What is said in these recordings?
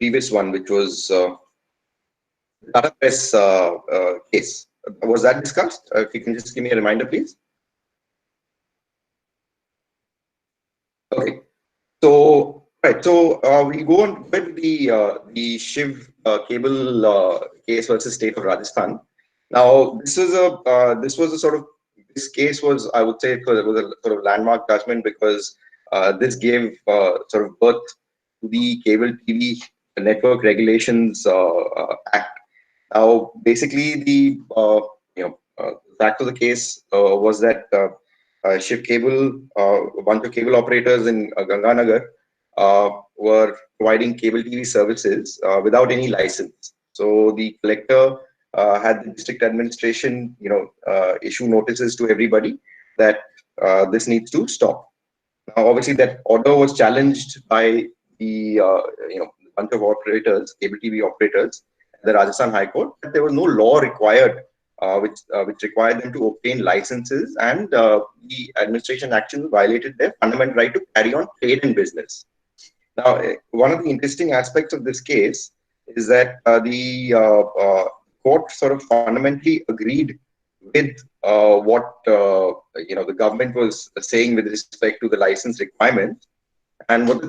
previous one, which was Tata Press case. Was that discussed? If you can just give me a reminder, please. Okay. So, right. So we go on with the Shiv cable case versus state of Rajasthan. Now, this was a sort of, this case was, I would say, it was a sort of landmark judgment, because this gave sort of birth to the Cable TV Network Regulations Act. Now, basically, the fact of the case was that Shiv Cable, a bunch of cable operators in Ganganagar were providing cable TV services without any license. So the collector had the district administration, issue notices to everybody that this needs to stop. Now, obviously, that order was challenged by the bunch of operators, cable TV operators, the Rajasthan High Court. That there was no law required which required them to obtain licenses, and the administration actions violated their fundamental right to carry on trade and business. Now, one of the interesting aspects of this case is that the court sort of fundamentally agreed with what the government was saying with respect to the license requirements, and what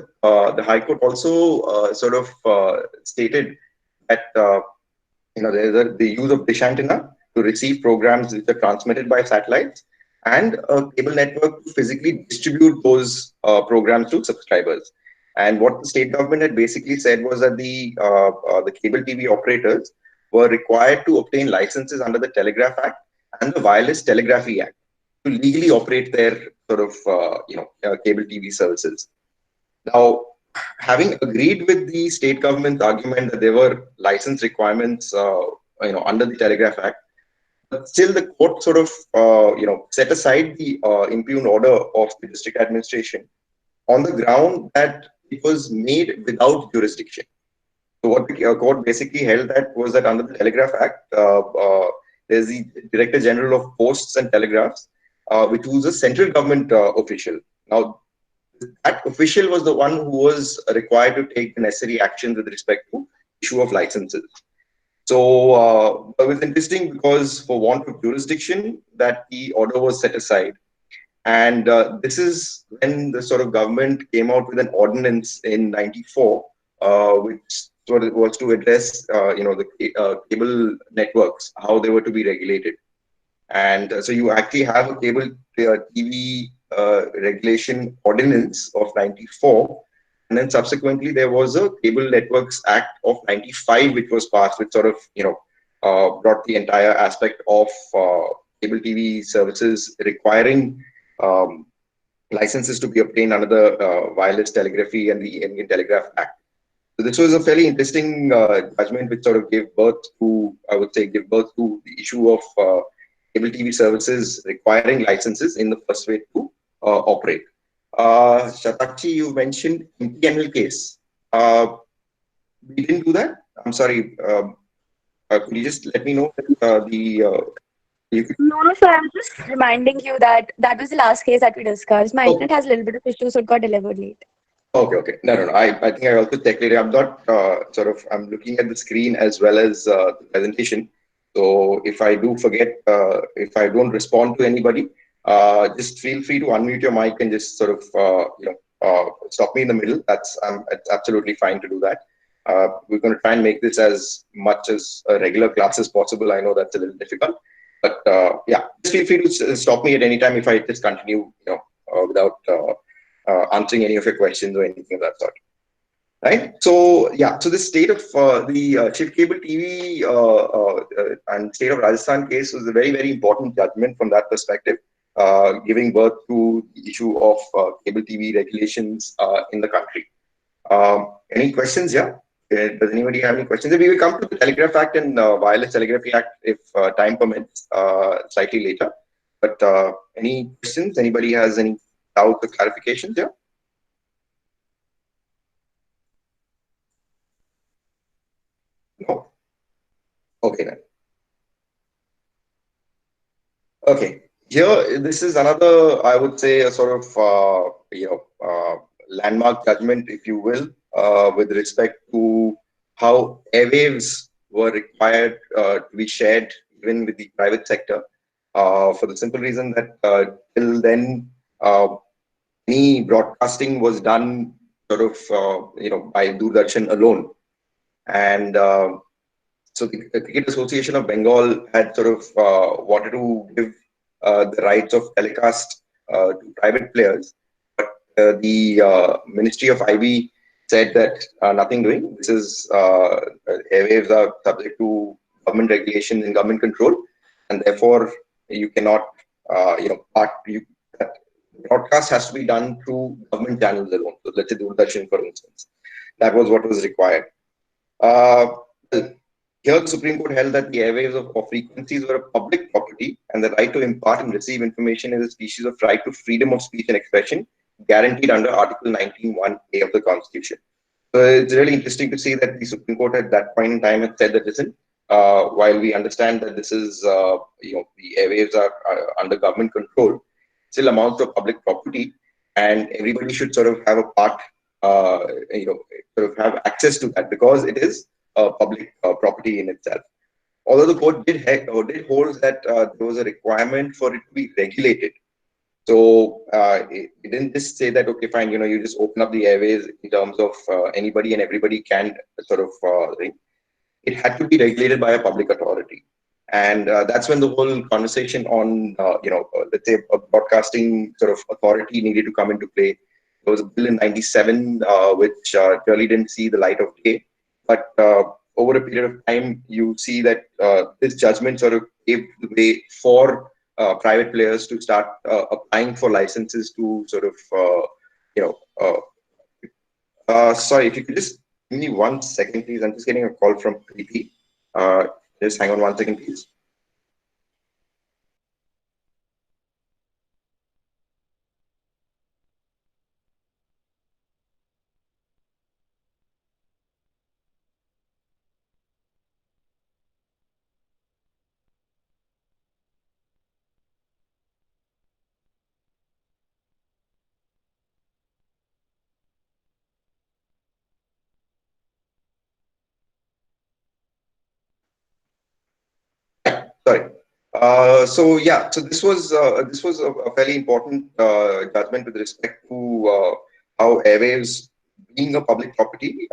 the High Court also sort of stated that there's the use of dish antenna to receive programs which are transmitted by satellites, and a cable network to physically distribute those programs to subscribers. And what the state government had basically said was that the cable TV operators were required to obtain licenses under the Telegraph Act and the Wireless Telegraphy Act to legally operate their sort of cable TV services. Now, having agreed with the state government's argument that there were license requirements under the Telegraph Act, but still the court sort of set aside the impugned order of the district administration on the ground that it was made without jurisdiction. So what the court basically held that was that under the Telegraph Act, there's the Director General of Posts and Telegraphs, which was a central government official. Now, that official was the one who was required to take the necessary actions with respect to issue of licenses. So it was interesting because, for want of jurisdiction, that the order was set aside. And this is when the sort of government came out with an ordinance in '94, which sort of was to address, the cable networks, how they were to be regulated. And so you actually have a cable TV regulation ordinance of '94. And then subsequently, there was a Cable Networks Act of '95, which was passed, which sort of, brought the entire aspect of cable TV services requiring licenses to be obtained under the Wireless Telegraphy and the Indian Telegraph Act. So this was a fairly interesting judgment, which sort of gave birth to, I would say, the issue of cable TV services requiring licenses in the first way to operate. Shatakshi, you mentioned MTNL case. We didn't do that. I'm sorry. Could you just let me know No, sir. I'm just reminding you that that was the last case that we discussed. My internet has a little bit of issues, so it got delivered late. Okay. No. I think I also checked it. I'm not I'm looking at the screen as well as the presentation. So if I do forget, if I don't respond to anybody, just feel free to unmute your mic and just sort of stop me in the middle. It's absolutely fine to do that. We're going to try and make this as much as a regular class as possible. I know that's a little difficult, but just feel free to stop me at any time if I just continue, without answering any of your questions or anything of that sort. Right. So so the state of the Shiv Cable TV and state of Rajasthan case was a very, very important judgment from that perspective, giving birth to the issue of cable TV regulations in the country. Any questions? Yeah. Does anybody have any questions? We will come to the Telegraph Act and Wireless Telegraphy Act if time permits slightly later. But any questions? Anybody has any doubts or clarifications? Yeah. No. Okay then. Okay. Here, this is another, I would say, a sort of landmark judgment, if you will, with respect to how airwaves were required to be shared even with the private sector, for the simple reason that till then, uh, any broadcasting was done sort of by Doordarshan alone, and so the Cricket Association of Bengal had sort of wanted to give the rights of telecast to private players, but the Ministry of IB said that nothing doing. This is airwaves are subject to government regulation and government control, and therefore you cannot, that broadcast has to be done through government channels alone. So let's say Doordarshan, for instance, that was what was required. Uh, well, Here, the Supreme Court held that the airwaves of frequencies were a public property, and the right to impart and receive information is a species of right to freedom of speech and expression guaranteed under Article 19(1)(a) of the Constitution. So it's really interesting to see that the Supreme Court at that point in time had said that, listen, while we understand that this is, the airwaves are under government control, still amounts to public property, and everybody should sort of have a part, sort of have access to that because it is public property in itself. Although the court did hold that there was a requirement for it to be regulated. So it didn't just say that, okay, fine, you just open up the airways in terms of anybody and everybody can sort of thing. It had to be regulated by a public authority. And that's when the whole conversation on, let's say a broadcasting sort of authority needed to come into play. There was a bill in 97, which really didn't see the light of day. But over a period of time, you see that this judgment sort of paved the way for private players to start applying for licenses to sort of, you know, uh, sorry, if you could just give me 1 second, please. I'm just getting a call from Preeti. Uh, just hang on 1 second, please. Sorry. So this was a fairly important judgment with respect to how airwaves, being a public property,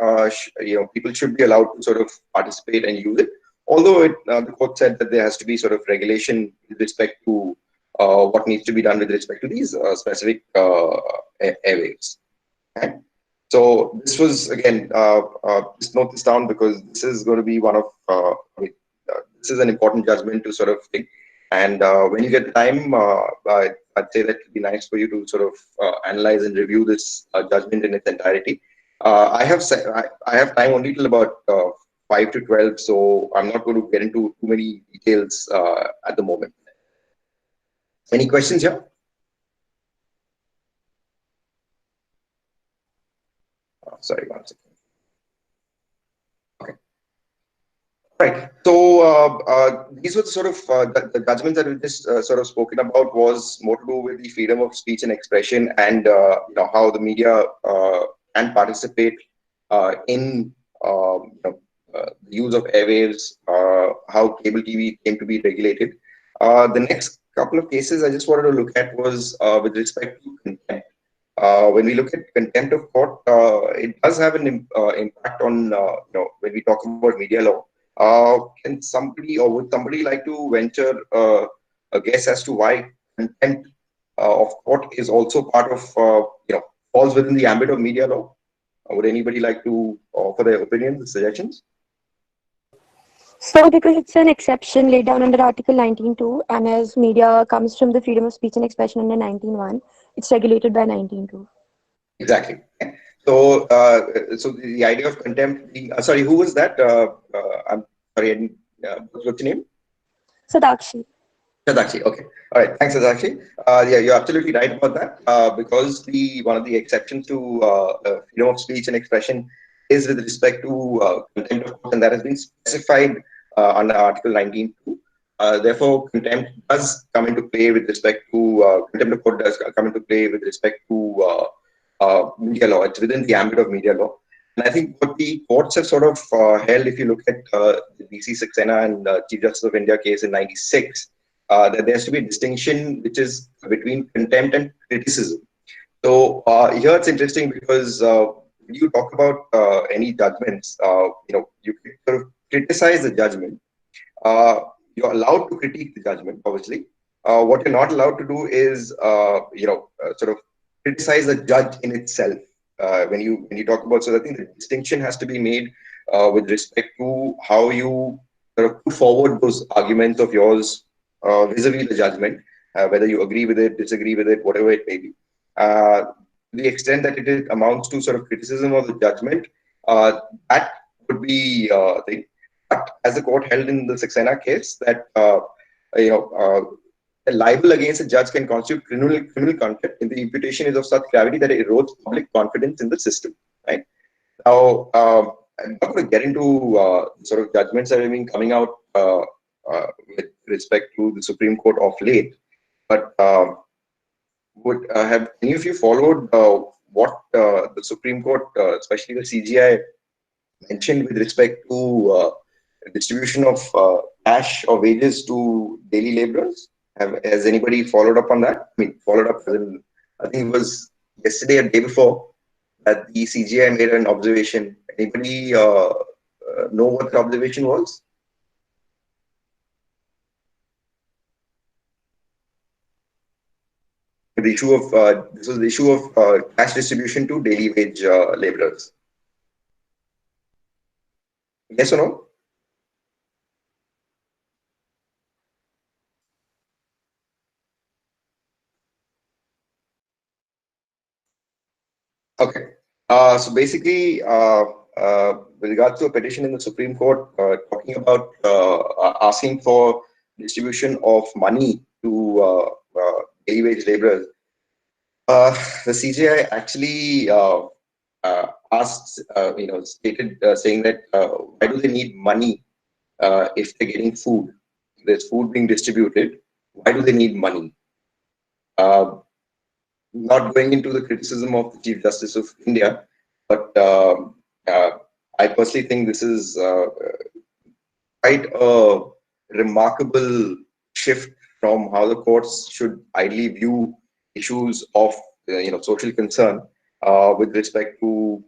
people should be allowed to sort of participate and use it. Although the court said that there has to be sort of regulation with respect to what needs to be done with respect to these specific airwaves. Okay? So this was again, just note this down because this is going to be one of, this is an important judgment to sort of think. And when you get the time, I'd say that it'd be nice for you to sort of analyze and review this judgment in its entirety. I have time only till about 5 to 12, so I'm not going to get into too many details at the moment. Any questions here? Sorry, 1 second. Okay. Right. So these were the sort of the judgments that we just sort of spoken about was more to do with the freedom of speech and expression and how the media can participate in the use of airwaves, how cable TV came to be regulated. The next couple of cases I just wanted to look at was with respect to contempt. When we look at contempt of court, it does have an impact on when we talk about media law. Can somebody or would somebody like to venture a guess as to why contempt of court is also part of falls within the ambit of media law? Would anybody like to offer their opinions, suggestions? So, because it's an exception laid down under Article 19(2), and as media comes from the freedom of speech and expression under 19(1), it's regulated by 19(2). Exactly. So, the idea of contempt being, sorry, who was that? I'm sorry, I didn't, what's your name? Sadakshi. Sadakshi. Okay. All right. Thanks, Sadakshi. Yeah, you're absolutely right about that. Because the one of the exceptions to freedom of speech and expression is with respect to contempt of court, and that has been specified under Article 19(2). Therefore, contempt does come into play with respect to contempt of court does come into play with respect to media law. It's within the ambit of media law. And I think what the courts have sort of held, if you look at the DC Saxena and Chief Justice of India case in '96, that there has to be a distinction which is between contempt and criticism. So here it's interesting because when you talk about any judgments, you can sort of criticize the judgment. uh, you're allowed to critique the judgment, obviously. What you're not allowed to do is, sort of criticize the judge in itself. When you talk about, so I think the distinction has to be made with respect to how you sort of put forward those arguments of yours vis-a-vis the judgment, whether you agree with it, disagree with it, whatever it may be. Uh, to the extent that amounts to sort of criticism of the judgment, that would be thing. But as the court held in the Saxena case, that you know, a libel against a judge can constitute criminal contempt if the imputation is of such gravity that it erodes public confidence in the system. Right now, I'm not going to get into sort of judgments that have been coming out with respect to the Supreme Court of late, but would have any of you followed what the Supreme Court, especially the CGI, mentioned with respect to distribution of cash or wages to daily laborers? Has anybody followed up on that? I mean, followed up, as in, I think it was yesterday or day before that the CGI made an observation. Anybody know what the observation was? The issue of this was the issue of cash distribution to daily wage laborers. Yes or no? Okay. So basically, with regards to a petition in the Supreme Court talking about asking for distribution of money to daily wage laborers, the CJI actually asked, stated saying that why do they need money if they're getting food? There's food being distributed. Why do they need money? Uh, Not going into the criticism of the Chief Justice of India, but uh, I personally think this is quite a remarkable shift from how the courts should ideally view issues of social concern with respect to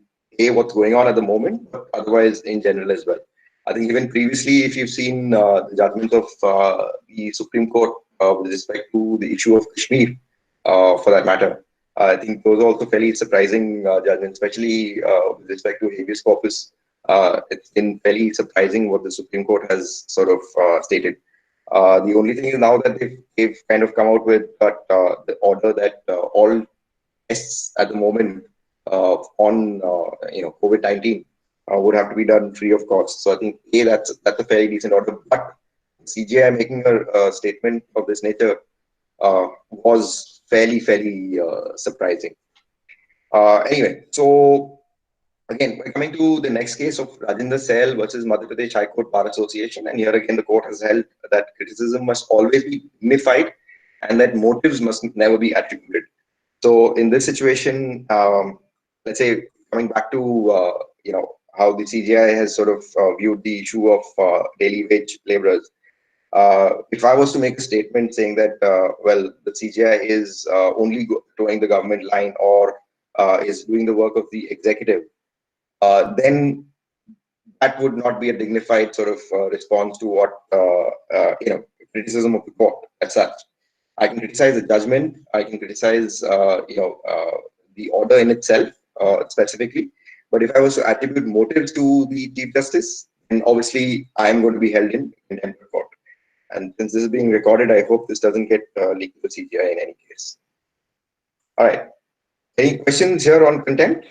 what's going on at the moment, but otherwise in general as well. I think even previously, if you've seen the judgment of the Supreme Court with respect to the issue of Kashmir, for that matter, I think those are also fairly surprising judgments, especially with respect to habeas corpus. It's been fairly surprising what the Supreme Court has sort of stated. The only thing is now that they've kind of come out with that the order that all tests at the moment on COVID-19 would have to be done free of cost. So I think that's a fairly decent order. But CGI making a statement of this nature was fairly surprising. Anyway, so again, we're coming to the next case of Rajinder Sel versus Madhya Pradesh High Court Bar Association, and here again the court has held that criticism must always be dignified and that motives must never be attributed. So in this situation, let's say coming back to how the CGI has sort of viewed the issue of daily wage laborers. If I was to make a statement saying that well, the CGI is only towing the government line or is doing the work of the executive, then that would not be a dignified sort of response to what criticism of the court as such. I can criticize the judgment. I can criticize the order in itself specifically. But if I was to attribute motives to the Chief Justice, then obviously I am going to be held in contempt of court. And since this is being recorded, I hope this doesn't get leaked to the CGI in any case. All right. Any questions here on contempt?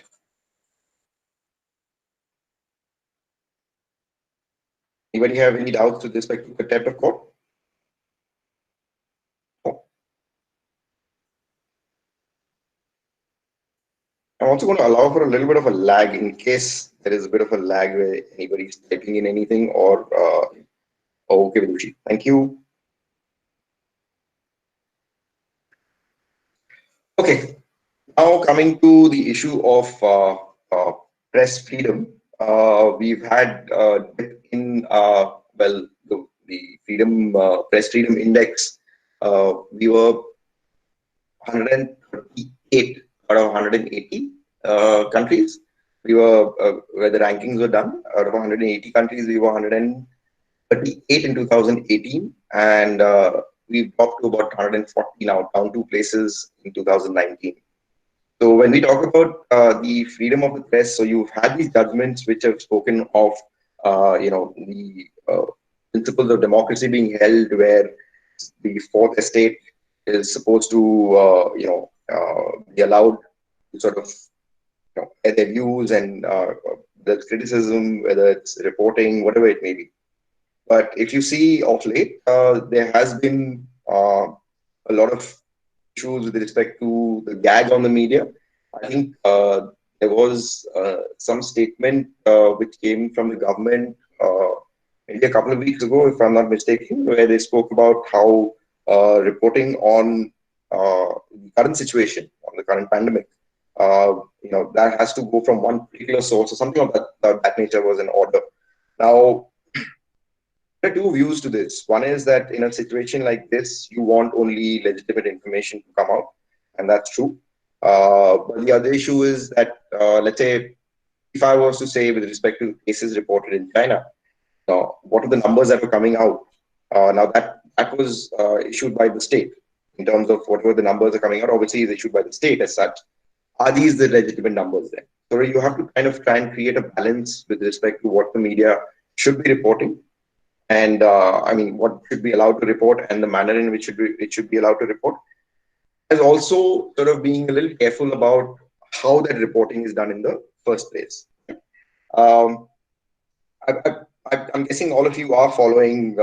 Anybody have any doubts with respect to contempt of court? No. I'm also going to allow for a little bit of a lag in case there is a bit of a lag where anybody's typing in anything or okay, Vidushi. Thank you. Okay, now coming to the issue of press freedom, we've had dip in well the freedom press freedom index. We were 138 out of 180 countries. We were where the rankings were done. Out of 180 countries, we were 138 in 2018, and we've dropped to about 140 now, down two places in 2019. So when we talk about the freedom of the press, so you've had these judgments which have spoken of, the principles of democracy being held, where the fourth estate is supposed to, be allowed to sort of, air their views and the criticism, whether it's reporting, whatever it may be. But if you see of late, there has been a lot of issues with respect to the gag on the media. I think there was some statement which came from the government maybe a couple of weeks ago, if I'm not mistaken, where they spoke about how reporting on the current situation, on the current pandemic, that has to go from one particular source or something of that nature was an order. Now, there are two views to this. One is that in a situation like this, you want only legitimate information to come out, and that's true. But the other issue is that, let's say, if I was to say with respect to cases reported in China, what are the numbers that were coming out? Now that was issued by the state in terms of whatever the numbers are coming out. Obviously, is issued by the state as such. Are these the legitimate numbers then? So you have to kind of try and create a balance with respect to what the media should be reporting, and I mean what should be allowed to report and the manner in which it should be allowed to report. Is also sort of being a little careful about how that reporting is done in the first place. Um, I, I, I'm guessing all of you are following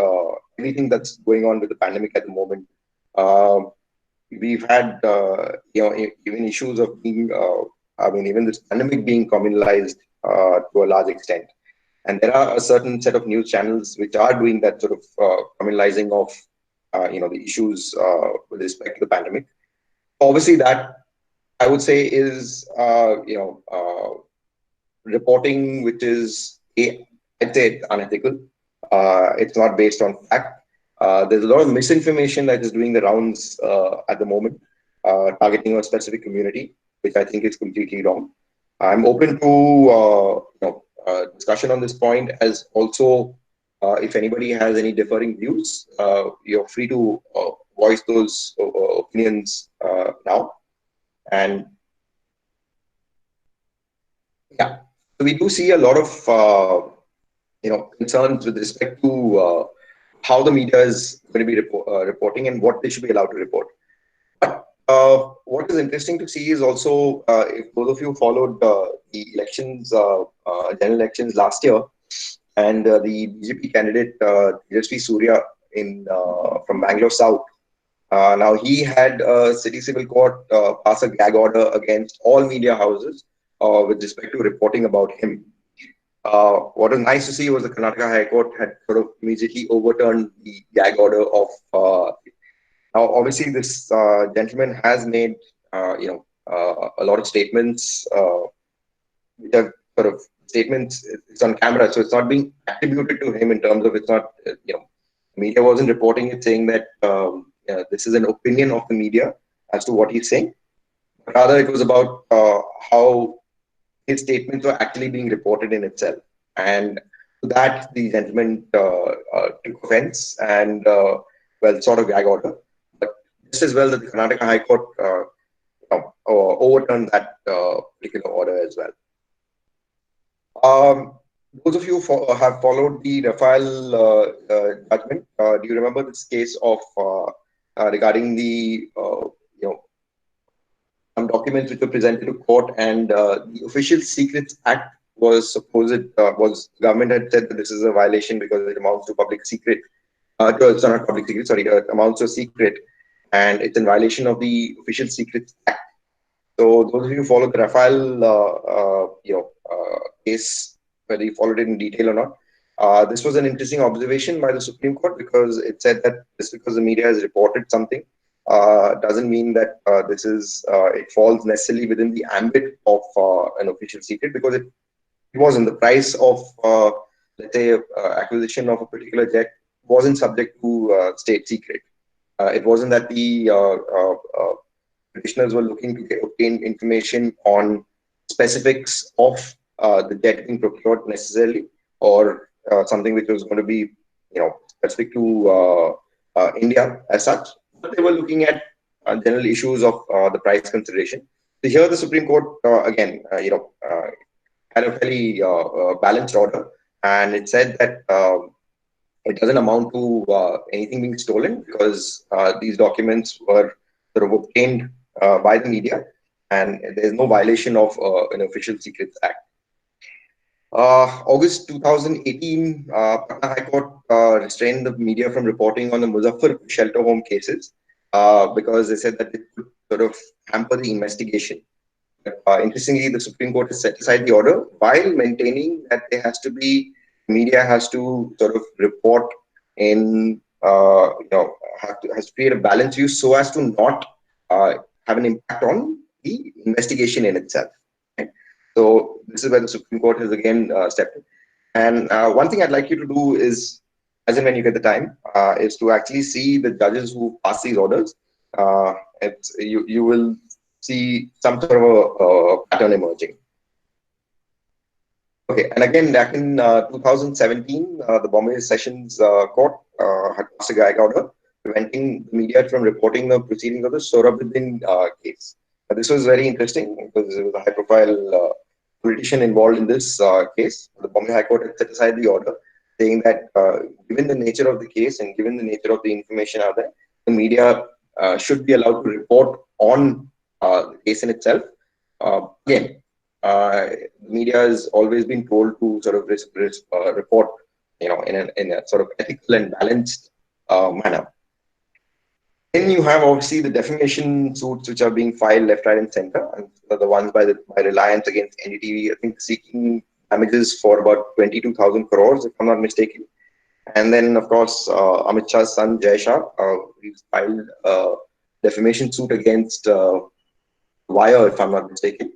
everything that's going on with the pandemic at the moment. Um we've had even issues of being even this pandemic being communalized to a large extent, and there are a certain set of news channels which are doing that sort of communalizing of the issues with respect to the pandemic. Obviously, that I would say is reporting which is I'd say it's unethical. It's not based on fact. There's a lot of misinformation that is doing the rounds at the moment, targeting a specific community, which I think is completely wrong. I'm open to discussion on this point, as also if anybody has any differing views, you're free to voice those opinions now. And yeah, so we do see a lot of concerns with respect to how the media is going to be reporting and what they should be allowed to report. But what is interesting to see is also, if those of you followed the elections, general elections last year, and the BJP candidate Tejasvi Surya from Bangalore South. Now he had a city civil court pass a gag order against all media houses with respect to reporting about him. What was nice to see was the Karnataka High Court had sort of immediately overturned the gag order of. Now, obviously, this gentleman has made a lot of statements, which are sort of statements. It's on camera, so it's not being attributed to him in terms of it's not. Media wasn't reporting it, saying that this is an opinion of the media as to what he's saying. But rather, it was about how his statements were actually being reported in itself. And to that, the gentleman took offense and, sort of gag order. But just as well that the Karnataka High Court overturned that particular order as well. Those of you have followed the Rafale judgment. Do you remember this case of regarding the some documents which were presented to court, and the Official Secrets Act was supposed was government had said that this is a violation because it amounts to public secret. It's not public secret, sorry, it amounts to secret, and it's in violation of the Official Secrets Act. So those of you who followed the Rafale case, whether you followed it in detail or not, this was an interesting observation by the Supreme Court, because it said that just because the media has reported something doesn't mean that this is it falls necessarily within the ambit of an official secret, because it wasn't the price of, let's say, acquisition of a particular jet wasn't subject to state secret. It wasn't that the petitioners were looking to obtain information on specifics of the jet being procured necessarily, or something which was going to be, specific to India as such. But they were looking at general issues of the price consideration. So here, the Supreme Court again, had a fairly balanced order, and it said that it doesn't amount to anything being stolen because these documents were sort of obtained by the media, and there's no violation of an Official Secrets Act. August 2018, Patna High Court restrained the media from reporting on the Muzaffar shelter home cases because they said that it could sort of hamper the investigation. Interestingly, the Supreme Court has set aside the order while maintaining that there has to be media has to sort of report in has to create a balanced view so as to not have an impact on the investigation in itself. Right? So this is where the Supreme Court has again stepped in. And one thing I'd like you to do is, as and when you get the time, is to actually see the judges who pass these orders. You will see some sort of a pattern emerging. Okay, and again, back in 2017, the Bombay Sessions Court had passed a gag order preventing the media from reporting the proceedings of the Sohrabuddin case. This was very interesting because there was a high-profile politician involved in this case. The Bombay High Court had set aside the order, saying that given the nature of the case and given the nature of the information out there, the media should be allowed to report on the case in itself. Again, media has always been told to sort of report, in a sort of ethical and balanced manner. Then you have obviously the defamation suits which are being filed left, right, and center, and the ones by Reliance against NDTV. I think seeking damages for about 22,000 crores, if I'm not mistaken. And then, of course, Amit Shah's son Jay Shah, he's filed a defamation suit against Wire, if I'm not mistaken,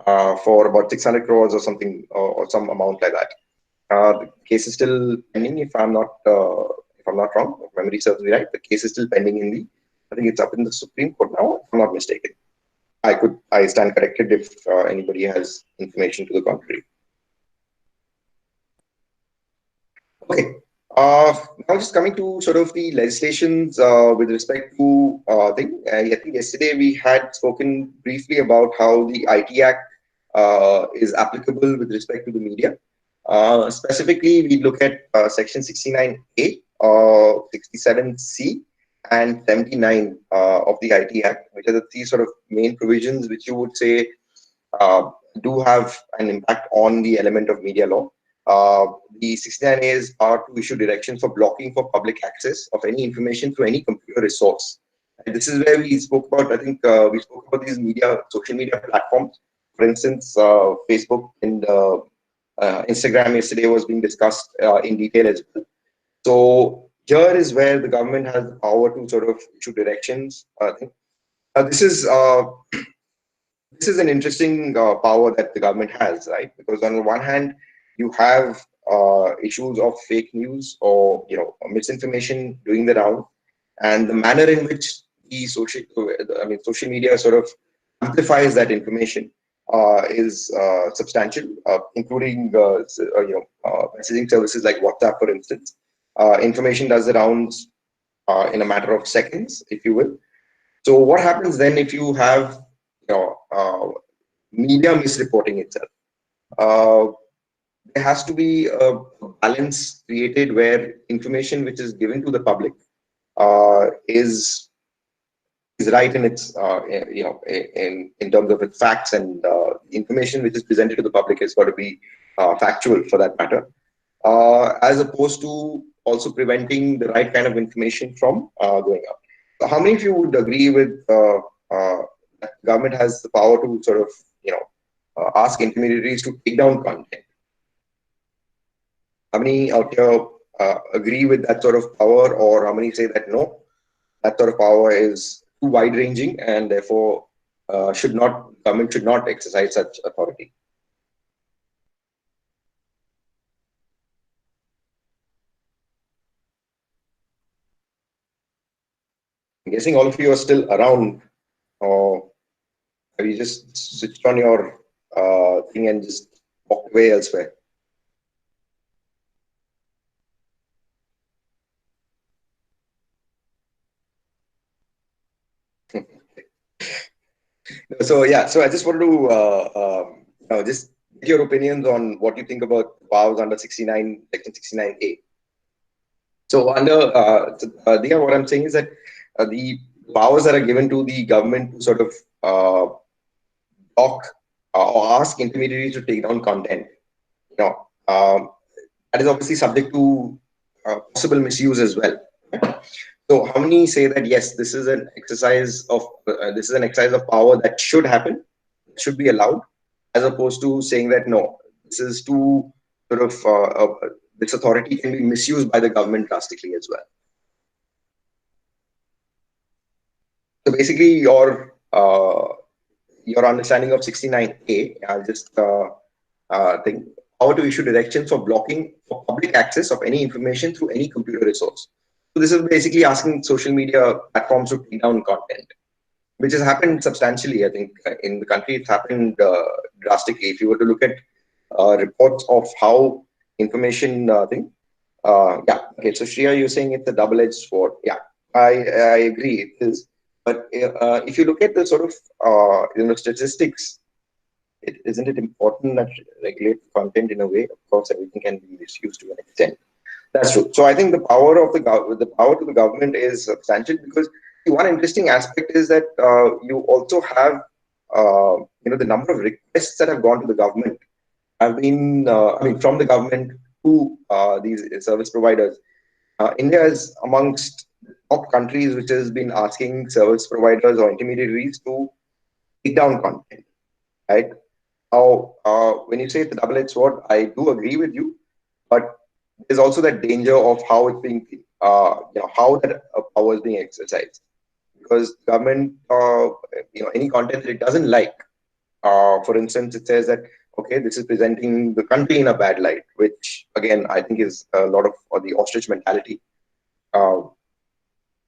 for about 600 crores or something, or some amount like that. The case is still pending, if I'm not wrong. If memory serves me right, the case is still pending in the. I think it's up in the Supreme Court now, if I'm not mistaken. I stand corrected if anybody has information to the contrary. Okay. Now just coming to sort of the legislations with respect to thing. I think yesterday we had spoken briefly about how the IT Act is applicable with respect to the media. Specifically, we look at Section 69A, 67C, and 79 of the IT Act, which are the three sort of main provisions which you would say do have an impact on the element of media law. The 69As are to issue directions for blocking for public access of any information through any computer resource. And this is where we spoke about, I think we spoke about these social media platforms. For instance, Facebook and Instagram yesterday was being discussed in detail as well. So here is where the government has the power to sort of issue directions. This is an interesting power that the government has, right? Because on the one hand, you have issues of fake news or misinformation doing the round, and the manner in which the social media sort of amplifies that information is substantial, including messaging services like WhatsApp, for instance. Information does the rounds in a matter of seconds, if you will. So what happens then if you have media misreporting itself? There has to be a balance created where information which is given to the public is right in its in terms of its facts, and information which is presented to the public has got to be factual for that matter, as opposed to also preventing the right kind of information from going out. So how many of you would agree with that government has the power to sort of ask intermediaries to take down content? How many out here agree with that sort of power, or how many say that no, that sort of power is too wide-ranging and therefore government should not exercise such authority? I'm guessing all of you are still around, or have you just switched on your thing and just walked away elsewhere? So yeah, so I just wanted to just get your opinions on what you think about powers under 69, Section 69A. So under Diya, what I'm saying is that the powers that are given to the government to sort of block or ask intermediaries to take down content, you know, that is obviously subject to possible misuse as well. So how many say that yes, this is an exercise of power that should happen, should be allowed, as opposed to saying that no, this is too sort of this authority can be misused by the government drastically as well. So basically, your understanding of 69A, I'll just think power to issue directions for blocking for public access of any information through any computer resource. So this is basically asking social media platforms to take down content, which has happened substantially. I think in the country it's happened drastically. If you were to look at reports of how information thing, yeah, okay. So Shreya, you're saying it's a double-edged sword. Yeah, I agree it is. But if you look at the sort of statistics, isn't it important that regulate content in a way? Of course, everything can be misused to an extent. That's true. So I think the power to the government is substantial because one interesting aspect is that you also have the number of requests that have gone to the government have been from the government to these service providers. India is amongst the top countries which has been asking service providers or intermediaries to take down content. Right now, when you say it's a double-edged sword, I do agree with you, but there's also that danger of how it's being, how that power is being exercised. Because government, any content that it doesn't like, for instance, it says that okay, this is presenting the country in a bad light, which again I think is a lot of the ostrich mentality. Uh,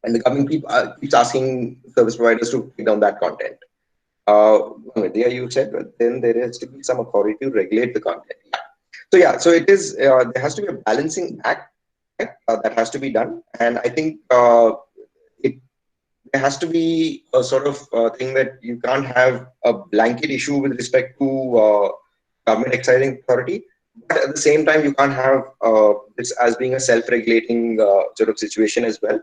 and the government keeps asking service providers to take down that content. There you said, but then there has to be some authority to regulate the content. So yeah, so it is. There has to be a balancing act that has to be done, and I think it there has to be a sort of thing that you can't have a blanket issue with respect to government exercising authority, but at the same time you can't have this as being a self-regulating sort of situation as well,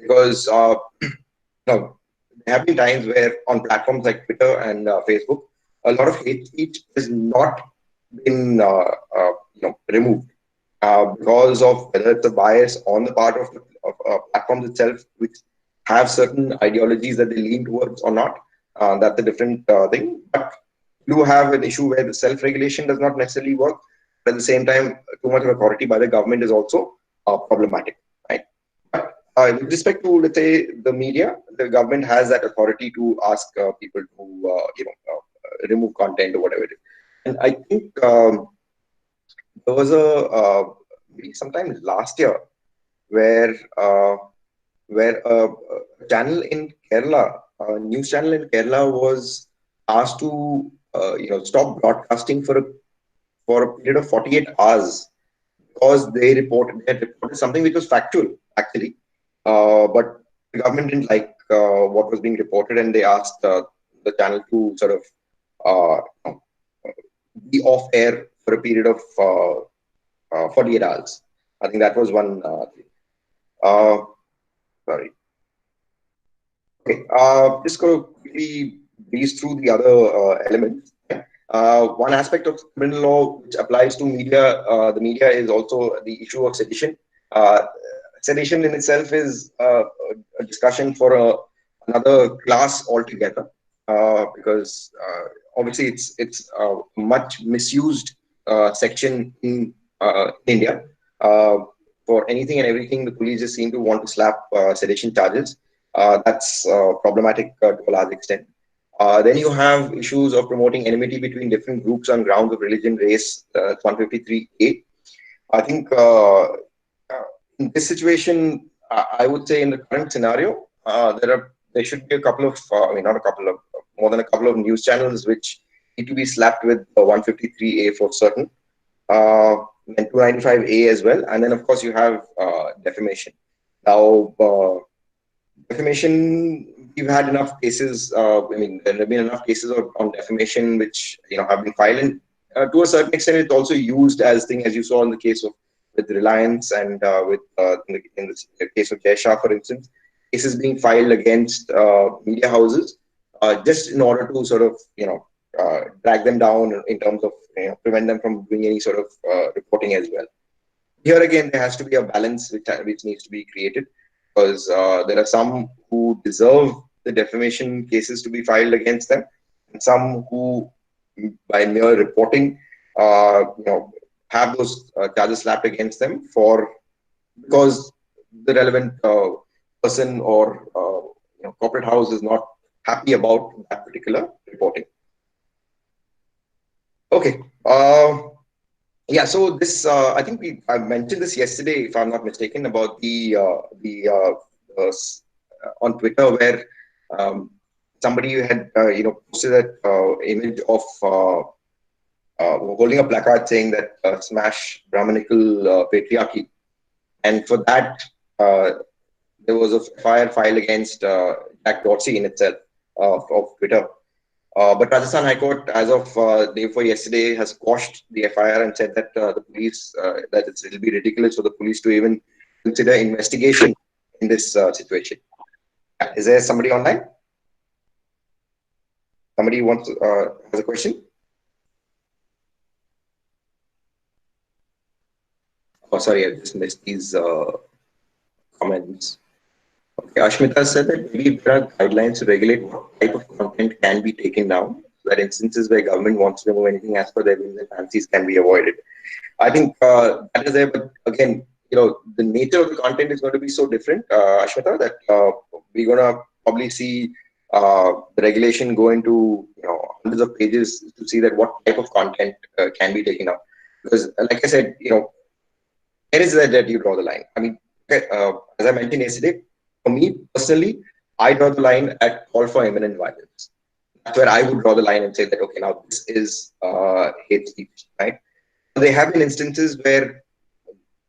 because no, there have been times where on platforms like Twitter and Facebook, a lot of hate speech has not been removed because of whether it's a bias on the part of platforms itself, which have certain ideologies that they lean towards or not. That's a different thing. But you have an issue where the self-regulation does not necessarily work. But at the same time, too much of authority by the government is also problematic, right? But with respect to, let's say, the media, the government has that authority to ask people to, remove content or whatever it is. And I think there was maybe sometime last year where a channel in Kerala, a news channel in Kerala, was asked to stop broadcasting for a period of 48 hours because they had reported something which was factual actually, but the government didn't like what was being reported, and they asked the channel to sort of be off air for a period of 48 hours. I think that was one thing. Uh, Sorry. Okay. Just going to quickly breeze through the other elements. One aspect of criminal law which applies to media, the media, is also the issue of sedition. Uh, Sedition in itself is a discussion for another class altogether, because obviously it's a much misused section in India. Uh, for anything and everything, the police just seem to want to slap sedition charges. That's problematic to a large extent. Then you have issues of promoting enmity between different groups on grounds of religion, race, 153A. I think in this situation, I would say in the current scenario, there should be a couple of, I mean, not a couple of, more than a couple of news channels which need to be slapped with 153A for certain, and 295A as well, and then of course you have defamation. Now, defamation, we've had enough cases. I mean, there have been enough cases on defamation which have been filed, and to a certain extent, it's also used as thing, as you saw in the case of with Reliance and with in the case of Jay Shah, for instance, cases being filed against media houses just in order to sort of drag them down in terms of prevent them from doing any sort of reporting as well. Here again, there has to be a balance which needs to be created, because there are some who deserve the defamation cases to be filed against them, and some who, by mere reporting, have those charges slapped against them for because the relevant person or corporate house is not happy about that particular reporting. Okay. Yeah, so this I think I mentioned this yesterday, if I'm not mistaken, about on Twitter, where um, somebody had posted that image of holding a placard saying that smash Brahmanical patriarchy, and for that there was a fire filed against Jack Dorsey in itself of Twitter. But Rajasthan High Court, as of day before yesterday, has quashed the FIR and said that the police, that it will be ridiculous for the police to even consider investigation in this situation. Is there somebody online? Somebody wants has a question? Oh, sorry, I just missed these comments. Okay, Ashmita said that maybe there are guidelines to regulate what type of content can be taken down, so that instances where government wants to remove anything as per their whims and fancies can be avoided. I think that is there, but again, the nature of the content is going to be so different, Ashmita, that we're going to probably see the regulation go into hundreds of pages to see that what type of content can be taken up. Because, like I said, where is that you draw the line? I mean, okay, as I mentioned yesterday, for me personally, I draw the line at call for imminent violence. That's where I would draw the line and say that, okay, now this is hate speech, right? There have been instances where,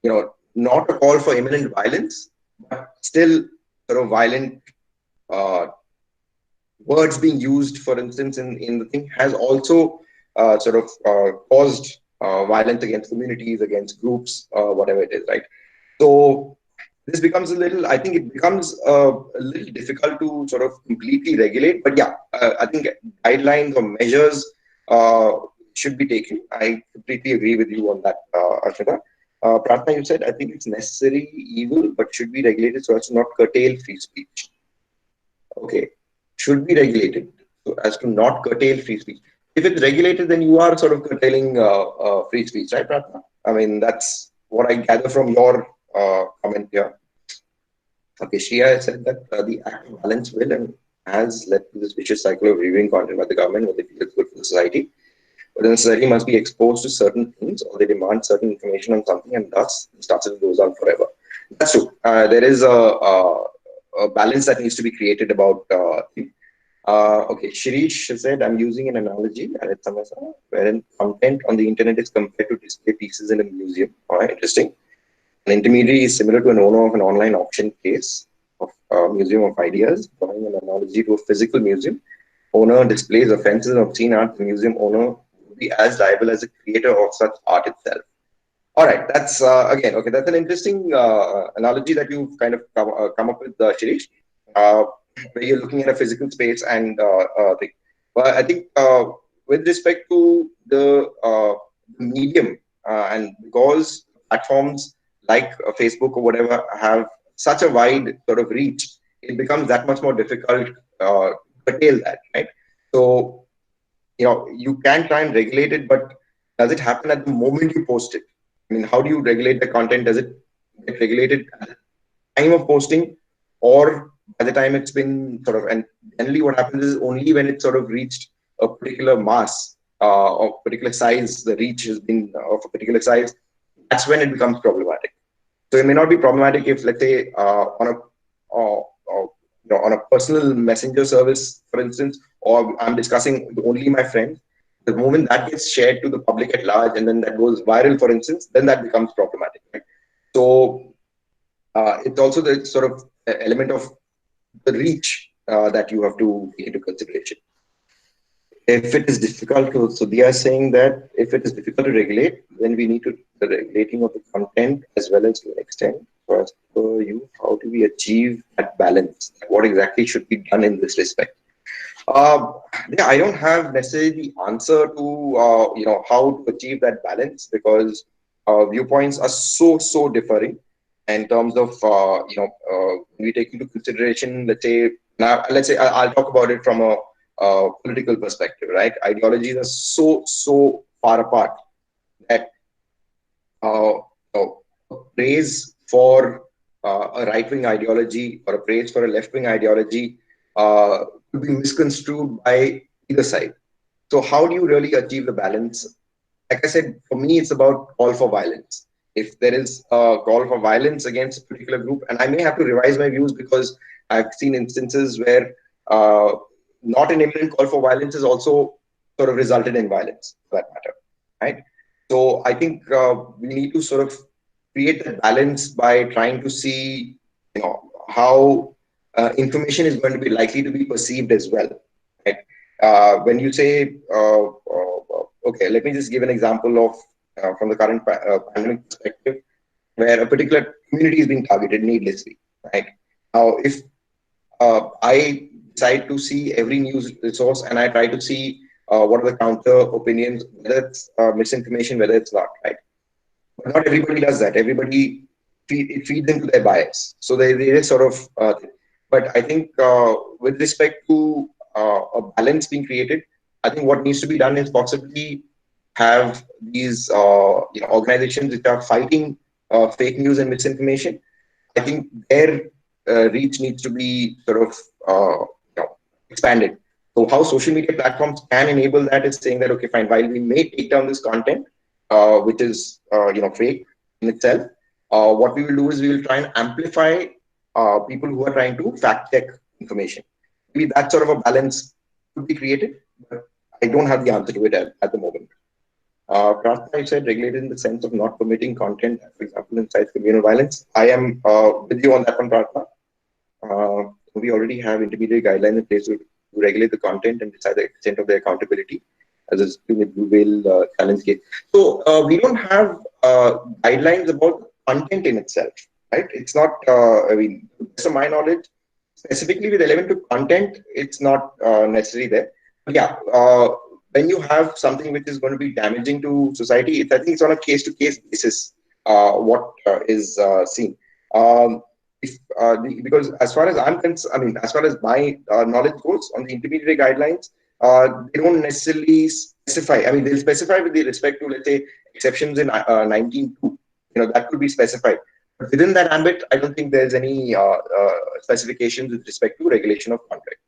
not a call for imminent violence, but still sort of violent words being used, for instance, in the thing has also sort of caused violence against communities, against groups, whatever it is, right? So this becomes I think it becomes a little difficult to sort of completely regulate. But yeah, I think guidelines or measures should be taken. I completely agree with you on that, Arshita. Pratna, you said, I think it's necessary evil, but should be regulated so as to not curtail free speech. Okay, should be regulated so as to not curtail free speech. If it's regulated, then you are sort of curtailing free speech, right, Pratna? I mean, that's what I gather from your comment here. Okay, Shia said that the act of balance will and has led to this vicious cycle of reviewing content by the government when they feel it's good for the society. But the society must be exposed to certain things or they demand certain information on something, and thus it starts and goes on forever. That's true. There is a balance that needs to be created about. Okay, Shirish said, I'm using an analogy, wherein content on the internet is compared to display pieces in a museum. All right, interesting. An intermediary is similar to an owner of an online auction case of a museum of ideas. Drawing an analogy to a physical museum, owner displays offences and obscene art. The museum owner would be as liable as the creator of such art itself. All right, that's again, okay, that's an interesting analogy that you've kind of come up with, Shirish, where you're looking at a physical space and thing. But I think with respect to the medium, and because platforms like Facebook or whatever have such a wide sort of reach, it becomes that much more difficult to curtail that, right? So, you can try and regulate it, but does it happen at the moment you post it? I mean, how do you regulate the content? Does it get regulated at the time of posting, or by the time it's been sort of, and generally what happens is only when it's sort of reached a particular mass or particular size, the reach has been of a particular size, that's when it becomes problematic. So it may not be problematic if, let's say, on a on a personal messenger service, for instance, or I'm discussing with only my friends, the moment that gets shared to the public at large and then that goes viral, for instance, then that becomes problematic. Right? So it's also the sort of element of the reach that you have to take into consideration. If it is difficult to, so they are saying that if it is difficult to regulate, then we need to the regulating of the content as well as to an extent. So as per you, how do we achieve that balance? What exactly should be done in this respect? Uh, yeah, I don't have necessarily the answer to how to achieve that balance because viewpoints are so differing in terms of when we take into consideration. Let's say I'll talk about it from a political perspective, right? Ideologies are so far apart that praise for a right wing ideology or a praise for a left wing ideology could be misconstrued by either side. So, how do you really achieve the balance? Like I said, for me, it's about call for violence. If there is a call for violence against a particular group, and I may have to revise my views because I've seen instances where not an imminent call for violence has also sort of resulted in violence, for that matter, right? So I think we need to sort of create that balance by trying to see, how information is going to be likely to be perceived as well, right? When you say, okay, let me just give an example of from the current pandemic perspective, where a particular community is being targeted needlessly, right? Now, if I decide to see every news resource and I try to see what are the counter opinions, whether it's misinformation, whether it's not, right? But not everybody does that. Everybody it feeds into their bias. So they just sort of. But I think with respect to a balance being created, I think what needs to be done is possibly have these organizations which are fighting fake news and misinformation. I think their reach needs to be sort of expanded. So how social media platforms can enable that is saying that okay, fine, while we may take down this content, which is fake in itself, what we will do is we will try and amplify people who are trying to fact check information. Maybe that sort of a balance could be created, but I don't have the answer to it at the moment. Pratna, you said regulated in the sense of not permitting content, for example, incites communal violence. I am with you on that one, Pratna. We already have intermediate guidelines in place to regulate the content and decide the extent of the accountability as a blue whale challenge case. So we don't have guidelines about content in itself, right? It's not, I mean, to my knowledge, specifically with relevant to content, it's not necessarily there. But yeah, when you have something which is going to be damaging to society, I think it's on a case-to-case basis what is seen. If because as far as I mean, as far as my knowledge goes on the intermediary guidelines, they don't necessarily specify. I mean, they'll specify with respect to, let's say, exceptions in 19.2. That could be specified. But within that ambit, I don't think there's any specifications with respect to regulation of contract.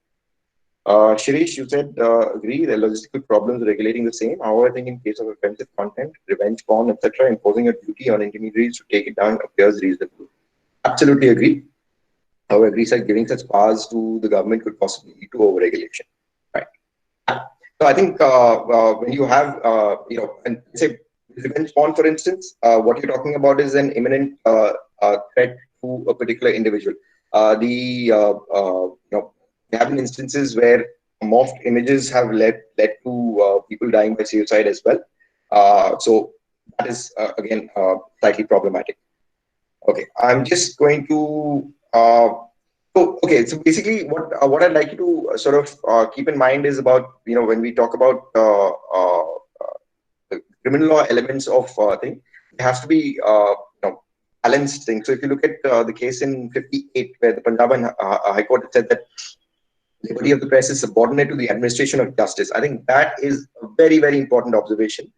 Shirish, you said agree the logistical problems regulating the same. However, I think in case of offensive content, revenge porn, etc., imposing a duty on intermediaries to take it down appears reasonable. Absolutely agree. However, agrees that giving such powers to the government could possibly lead to overregulation. Right. So I think when you have, and say revenge porn, for instance, what you're talking about is an imminent threat to a particular individual. There have been instances where morphed images have led to people dying by suicide as well. So that is again slightly problematic. Okay, I'm just going to. So basically, what I'd like you to sort of keep in mind is about when we talk about the criminal law elements of thing, there has to be balanced thing. So if you look at the case in 58, where the Punjab High Court had said that liberty of the press is subordinate to the administration of justice. I think that is a very important observation.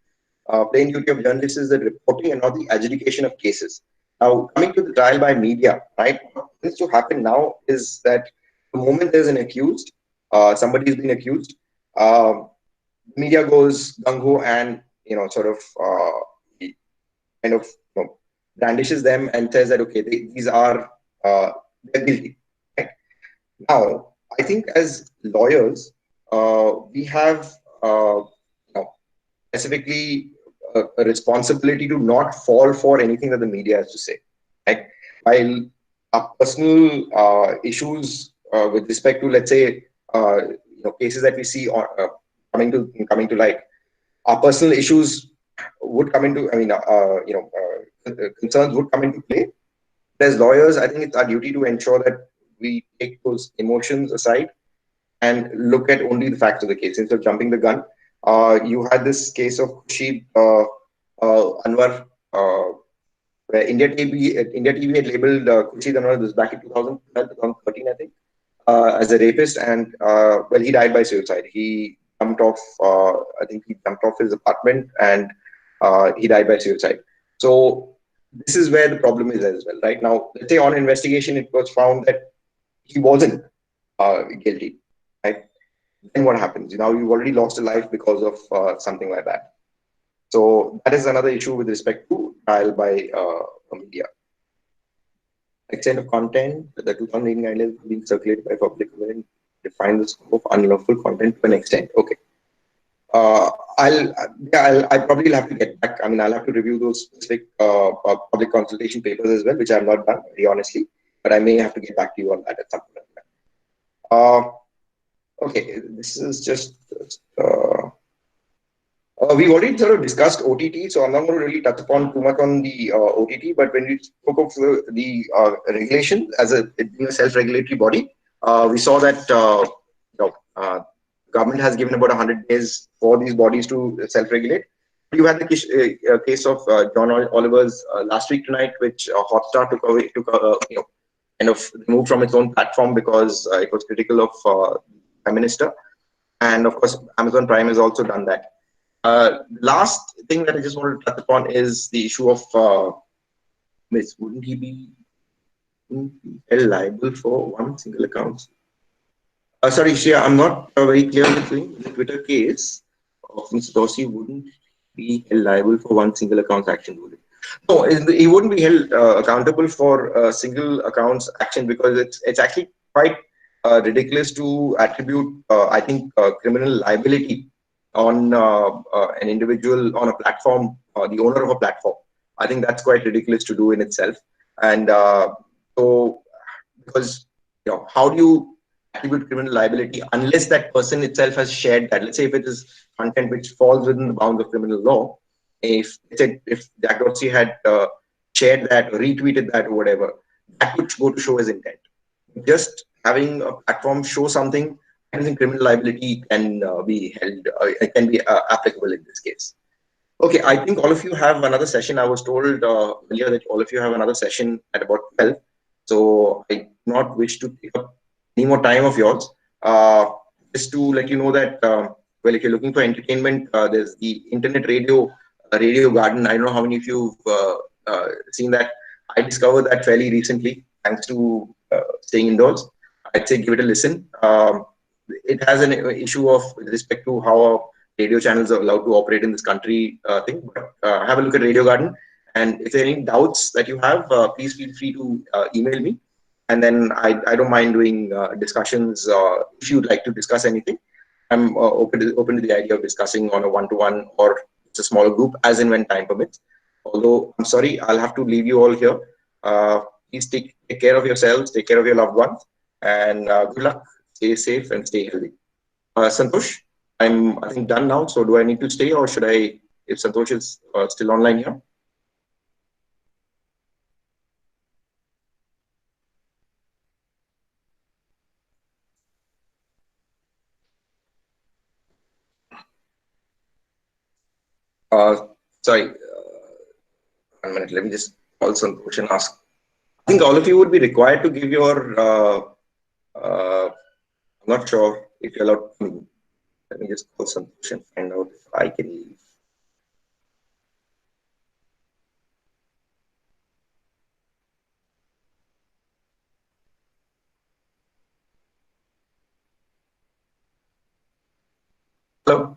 Plain duty of journalists is the reporting and not the adjudication of cases. Now, coming to the trial by media, right? What tends to happen now is that the moment there's an accused, somebody is being accused, media goes gung ho and sort of kind of brandishes them and says that okay, these are they're guilty. Right? Now, I think as lawyers, we have you know, specifically a responsibility to not fall for anything that the media has to say. Right? While our personal issues with respect to, let's say, cases that we see coming to light, our personal issues would come into, concerns would come into play. As lawyers, I think it's our duty to ensure that we take those emotions aside and look at only the facts of the case instead of jumping the gun. You had this case of Khurshid Anwar, where India TV had labeled Khurshid Anwar, this back in 2012, 2013, I think, as a rapist, and well, he died by suicide. He jumped off, I think he jumped off his apartment, and he died by suicide. So this is where the problem is as well, right? Now, let's say on investigation, it was found that he wasn't guilty, right? Then what happens? Now you've already lost a life because of something like that. So that is another issue with respect to trial by media. Extent of content, the 2018 guidelines being circulated by public domain define the scope of unlawful content to an extent. Okay. Uh, I probably will have to get back. I mean, I'll have to review those specific public consultation papers as well, which I have not done, very honestly. But I may have to get back to you on that at some point. Uh, okay, this is just we've already sort of discussed OTT, so I'm not going to really touch upon too much on the OTT. But when we spoke of the regulation as it being a self-regulatory body, we saw that government has given about 100 days for these bodies to self-regulate. You had the case of John Oliver's last week tonight, which Hotstar took away, kind of removed from its own platform because it was critical of Prime Minister, and of course, Amazon Prime has also done that. Last thing that I just wanted to touch upon is the issue of wouldn't he be held liable for one single account? Sorry, Shreya, I'm not very clear with the Twitter case of Mr. Dorsey wouldn't be held liable for one single account action, would it? No, he wouldn't be held accountable for a single accounts action because it's actually quite ridiculous to attribute, I think, criminal liability on an individual on a platform, the owner of a platform. I think that's quite ridiculous to do in itself. And so, because how do you attribute criminal liability unless that person itself has shared that? Let's say if it is content which falls within the bounds of criminal law, if Jack Dorsey had shared that, or retweeted that, or whatever, that would go to show his intent. Just having a platform show something, I don't think criminal liability can be held, can be applicable in this case. Okay, I think all of you have another session. I was told earlier that all of you have another session at about 12. So I do not wish to take up any more time of yours. Just to let you know that, well, if you're looking for entertainment, there's the internet radio garden. I don't know how many of you've seen that. I discovered that fairly recently, thanks to staying indoors. I'd say give it a listen. It has an issue of respect to how radio channels are allowed to operate in this country thing. But have a look at Radio Garden. And if there are any doubts that you have, please feel free to email me. And then I don't mind doing discussions if you'd like to discuss anything. I'm open to the idea of discussing on a one-to-one or it's a smaller group as and when time permits. Although I'm sorry, I'll have to leave you all here. Please take care of yourselves, take care of your loved ones, and good luck. Stay safe and stay healthy. Santosh, I think done now. So do I need to stay or should I? If Santosh is still online here. Uh, Sorry, 1 minute. Let me just call Santosh and ask. I think all of you would be required to give your. I'm not sure if you're allowed. Let me just call Santosh and find out if I can leave. Hello.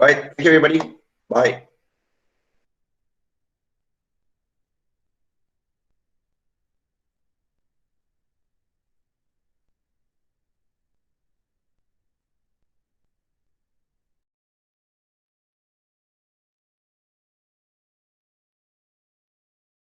All right. Thank you, everybody. Bye.